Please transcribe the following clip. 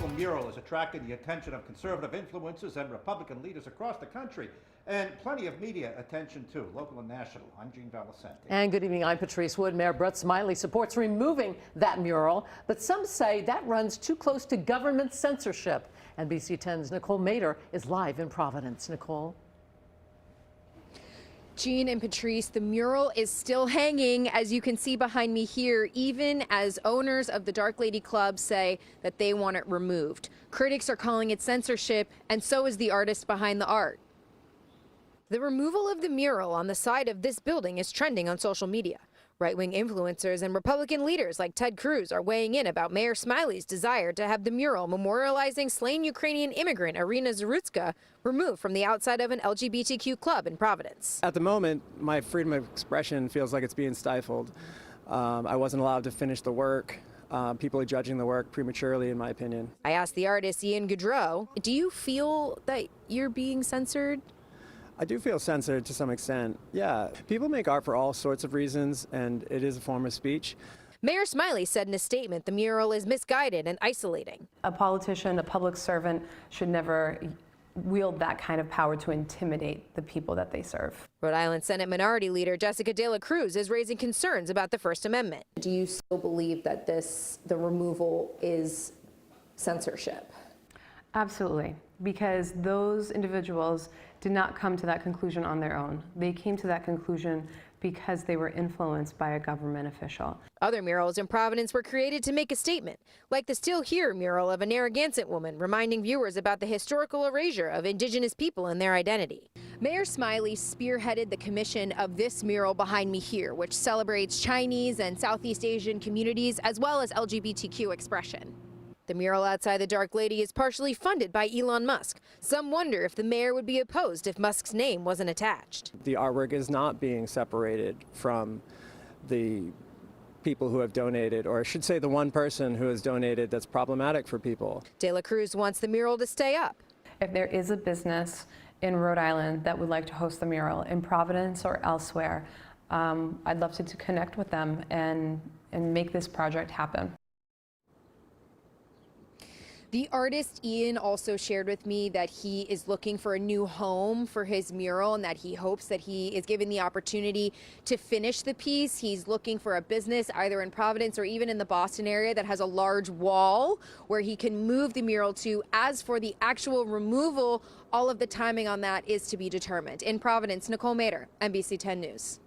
local mural has attracted the attention of conservative influencers and Republican leaders across the country, and plenty of media attention too, local and national. I'm Gene Valicenti. And good evening, I'm Patrice Wood. Mayor Brett Smiley supports removing that mural, but some say that runs too close to government censorship. NBC 10's Nicole Mader is live in Providence. Nicole? Gene and Patrice, the mural is still hanging, as you can see behind me here, even as owners of the Dark Lady Club say that they want it removed. Critics are calling it censorship, and so is the artist behind the art. The removal of the mural on the side of this building is trending on social media. Right-wing influencers and Republican leaders like Ted Cruz are weighing in about Mayor Smiley's desire to have the mural memorializing slain Ukrainian immigrant Iryna Zarutska removed from the outside of an LGBTQ club in Providence. At the moment, my freedom of expression feels like it's being stifled. I wasn't allowed to finish the work. People are judging the work prematurely, in my opinion. I asked the artist Ian Gaudreau, do you feel that you're being censored? I do feel censored to some extent. Yeah, people make art for all sorts of reasons, and it is a form of speech. Mayor Smiley said in a statement the mural is misguided and isolating. A politician, a public servant should never wield that kind of power to intimidate the people that they serve. Rhode Island Senate Minority Leader Jessica De La Cruz is raising concerns about the First Amendment. Do you still believe that the removal is censorship? Absolutely, because those individuals did not come to that conclusion on their own. They came to that conclusion because they were influenced by a government official. Other murals in Providence were created to make a statement, like the Still Here mural of a Narragansett woman reminding viewers about the historical erasure of Indigenous people and their identity. Mayor Smiley spearheaded the commission of this mural behind me here, which celebrates Chinese and Southeast Asian communities as well as LGBTQ expression. The mural outside the Dark Lady is partially funded by Elon Musk. Some wonder if the mayor would be opposed if Musk's name wasn't attached. The artwork is not being separated from the people who have donated, or I should say the one person who has donated that's problematic for people. De La Cruz wants the mural to stay up. If there is a business in Rhode Island that would like to host the mural in Providence or elsewhere, I'd love to connect with them and make this project happen. The artist Ian also shared with me that he is looking for a new home for his mural and that he hopes that he is given the opportunity to finish the piece. He's looking for a business either in Providence or even in the Boston area that has a large wall where he can move the mural to. As for the actual removal, all of the timing on that is to be determined. In Providence, Nicole Mader, NBC 10 News.